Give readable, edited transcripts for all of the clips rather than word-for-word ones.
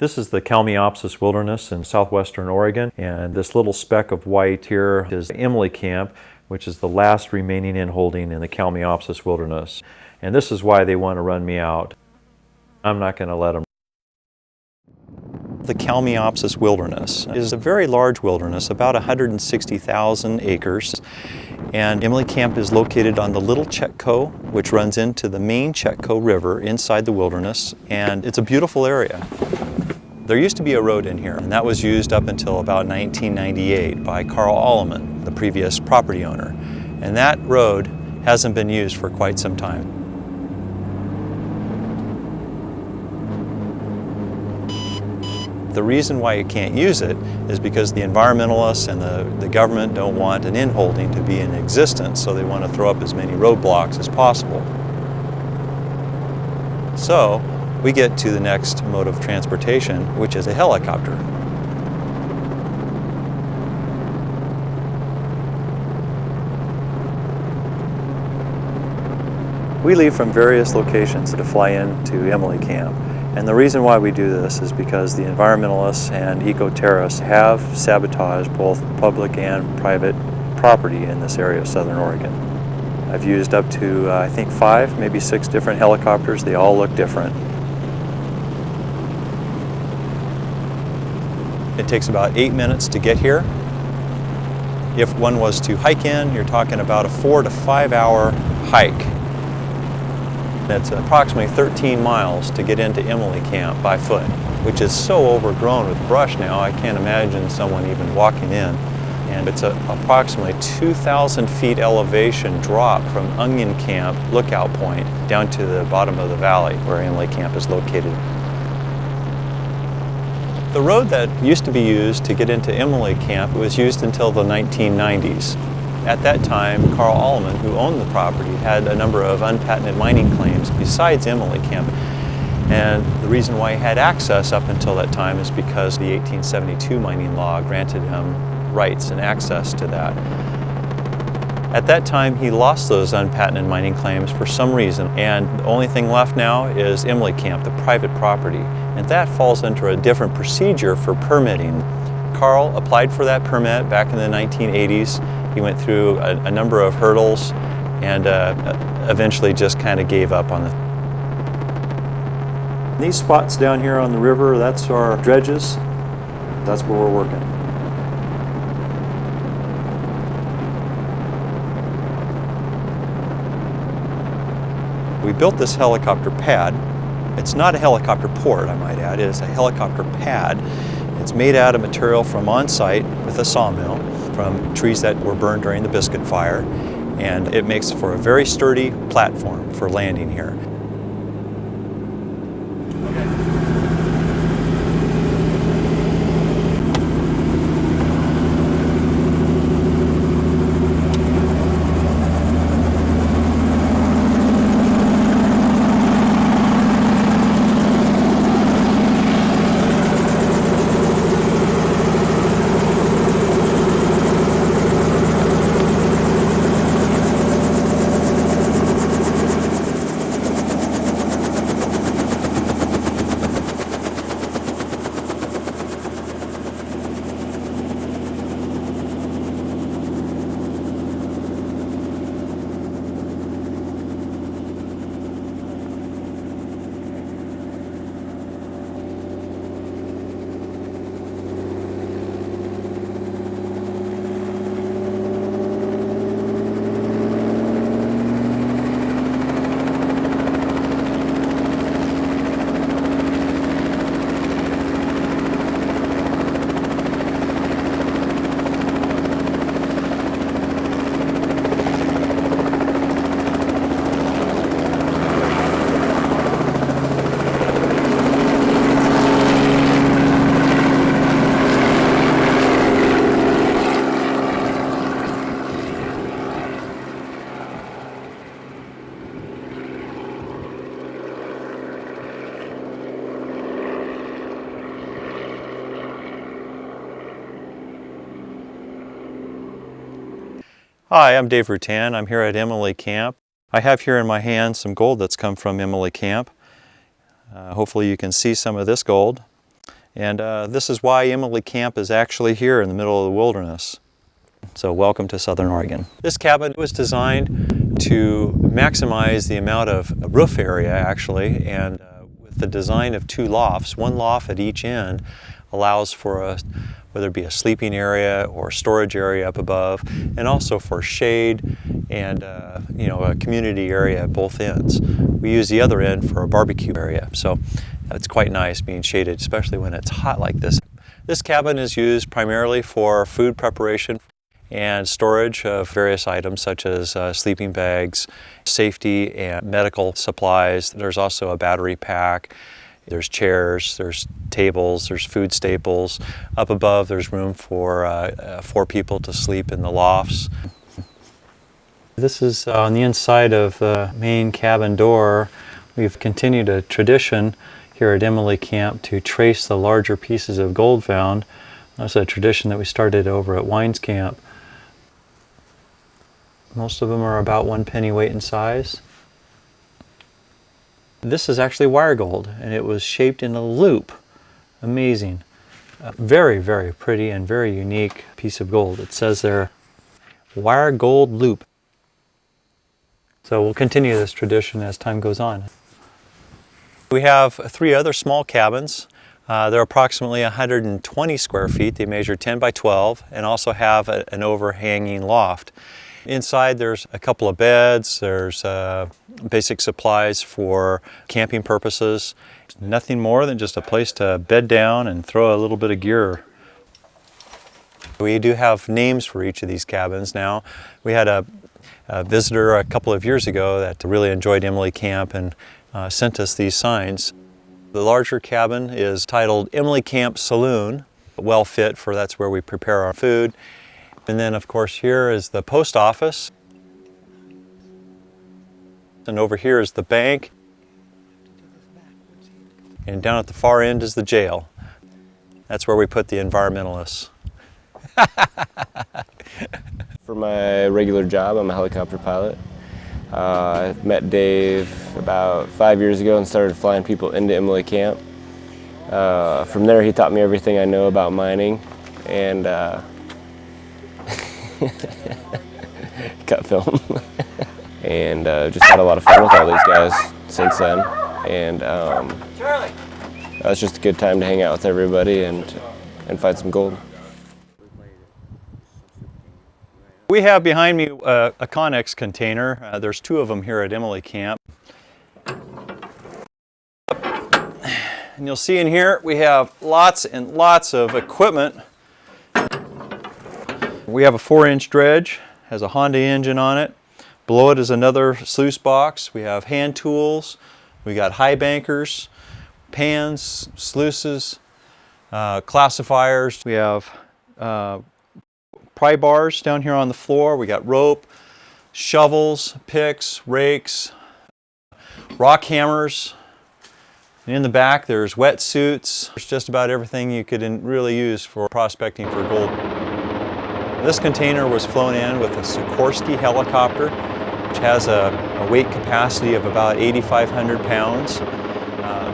This is the Kalmiopsis Wilderness in southwestern Oregon, and this little speck of white here is Emily Camp, which is the last remaining in-holding in the Kalmiopsis Wilderness. And this is why they want to run me out. I'm not going to let them. The Kalmiopsis Wilderness is a very large wilderness, about 160,000 acres. And Emily Camp is located on the Little Chetco, which runs into the main Chetco River inside the wilderness, and it's a beautiful area. There used to be a road in here, and that was used up until about 1998 by Carl Alleman, the previous property owner. And that road hasn't been used for quite some time. The reason why you can't use it is because the environmentalists and the government don't want an in-holding to be in existence, so they want to throw up as many roadblocks as possible. So we get to the next mode of transportation, which is a helicopter. We leave from various locations to fly into Emily Camp. And the reason why we do this is because the environmentalists and eco-terrorists have sabotaged both public and private property in this area of southern Oregon. I've used up to, I think, 5, maybe 6 different helicopters. They all look different. It takes about 8 minutes to get here. If one was to hike in, you're talking about a 4 to 5 hour hike. It's approximately 13 miles to get into Emily Camp by foot, which is so overgrown with brush now I can't imagine someone even walking in. And it's approximately 2,000 feet elevation drop from Onion Camp lookout point down to the bottom of the valley where Emily Camp is located. The road that used to be used to get into Emily Camp was used until the 1990s. At that time, Carl Alleman, who owned the property, had a number of unpatented mining claims besides Emily Camp. And the reason why he had access up until that time is because the 1872 mining law granted him rights and access to that. At that time, he lost those unpatented mining claims for some reason, and the only thing left now is Emily Camp, the private property. And that falls into a different procedure for permitting. Carl applied for that permit back in the 1980s. He went through a number of hurdles and eventually just kind of gave up on it. These spots down here on the river, that's our dredges. That's where we're working. We built this helicopter pad. It's not a helicopter port, I might add. It is a helicopter pad. It's made out of material from on-site with a sawmill, from trees that were burned during the Biscuit Fire, and it makes for a very sturdy platform for landing here. Hi, I'm Dave Rutan. I'm here at Emily Camp. I have here in my hand some gold that's come from Emily Camp. Hopefully you can see some of this gold. And this is why Emily Camp is actually here in the middle of the wilderness. So welcome to Southern Oregon. This cabin was designed to maximize the amount of roof area actually, and with the design of 2 lofts, 1 loft at each end allows for whether it be a sleeping area or storage area up above, and also for shade and you know, a community area at both ends. We use the other end for a barbecue area, so it's quite nice being shaded, especially when it's hot like this. This cabin is used primarily for food preparation and storage of various items such as sleeping bags, safety and medical supplies. There's also a battery pack. There's chairs, there's tables, there's food staples. Up above there's room for 4 people to sleep in the lofts. This is on the inside of the main cabin door. We've continued a tradition here at Emily Camp to trace the larger pieces of gold found. That's a tradition that we started over at Wines Camp. Most of them are about 1 penny weight in size. This is actually wire gold, and it was shaped in a loop. Amazing. Very, very pretty and very unique piece of gold. It says there, wire gold loop. So we'll continue this tradition as time goes on. We have 3 other small cabins. They're approximately 120 square feet. They measure 10 by 12 and also have an overhanging loft. Inside there's a couple of beds, there's basic supplies for camping purposes. Nothing more than just a place to bed down and throw a little bit of gear. We do have names for each of these cabins now. We had a visitor a couple of years ago that really enjoyed Emily Camp and sent us these signs. The larger cabin is titled Emily Camp Saloon, well fit for that's where we prepare our food. And then of course here is the post office. And over here is the bank. And down at the far end is the jail. That's where we put the environmentalists. For my regular job, I'm a helicopter pilot. I met Dave about 5 years ago and started flying people into Emily Camp. From there he taught me everything I know about mining and cut film. And just had a lot of fun with all these guys since then. And it's just a good time to hang out with everybody and find some gold. We have behind me a Connex container. There's 2 of them here at Emily Camp. And you'll see in here we have lots and lots of equipment. We have a 4-inch dredge, has a Honda engine on it. Below it is another sluice box. We have hand tools, we got high bankers, pans, sluices, classifiers. We have pry bars down here on the floor. We got rope, shovels, picks, rakes, rock hammers. And in the back there's wetsuits. There's just about everything you could really use for prospecting for gold. This container was flown in with a Sikorsky helicopter, which has a weight capacity of about 8,500 pounds.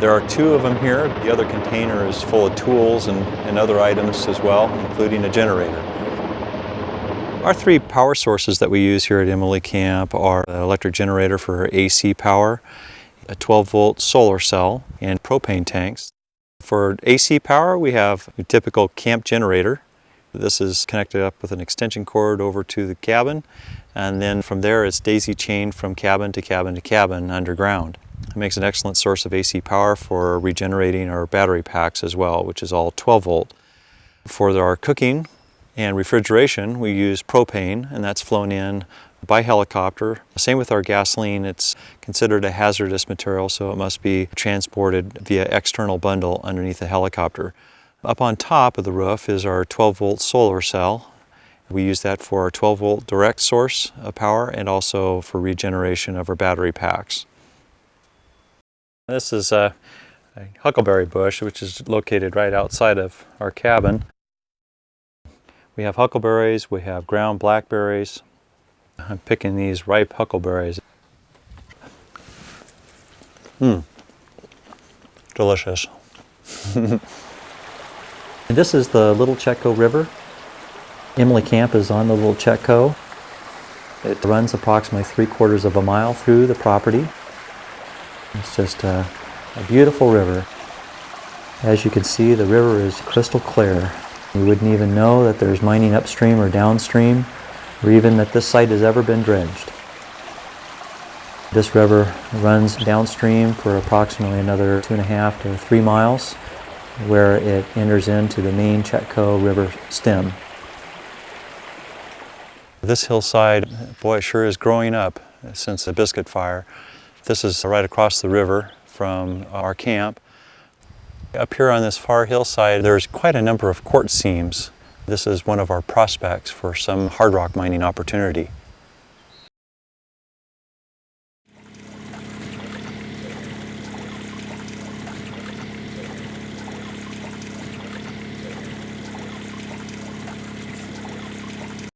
There are 2 of them here. The other container is full of tools and other items as well, including a generator. Our 3 power sources that we use here at Emily Camp are an electric generator for AC power, a 12-volt solar cell, and propane tanks. For AC power, we have a typical camp generator. This is connected up with an extension cord over to the cabin, and then from there it's daisy-chained from cabin to cabin to cabin underground. It makes an excellent source of AC power for regenerating our battery packs as well, which is all 12-volt. For our cooking and refrigeration, we use propane, and that's flown in by helicopter. Same with our gasoline. It's considered a hazardous material, so it must be transported via external bundle underneath the helicopter. Up on top of the roof is our 12-volt solar cell. We use that for our 12-volt direct source of power and also for regeneration of our battery packs. This is a huckleberry bush, which is located right outside of our cabin. We have huckleberries, we have ground blackberries. I'm picking these ripe huckleberries. Delicious. And this is the Little Chetco River. Emily Camp is on the Little Chetco. It runs approximately 3/4 of a mile through the property. It's just a beautiful river. As you can see, the river is crystal clear. You wouldn't even know that there's mining upstream or downstream, or even that this site has ever been dredged. This river runs downstream for approximately another 2.5 to 3 miles, where it enters into the main Chetco River stem. This hillside, boy, it sure is growing up since the Biscuit Fire. This is right across the river from our camp. Up here on this far hillside, there's quite a number of quartz seams. This is one of our prospects for some hard rock mining opportunity.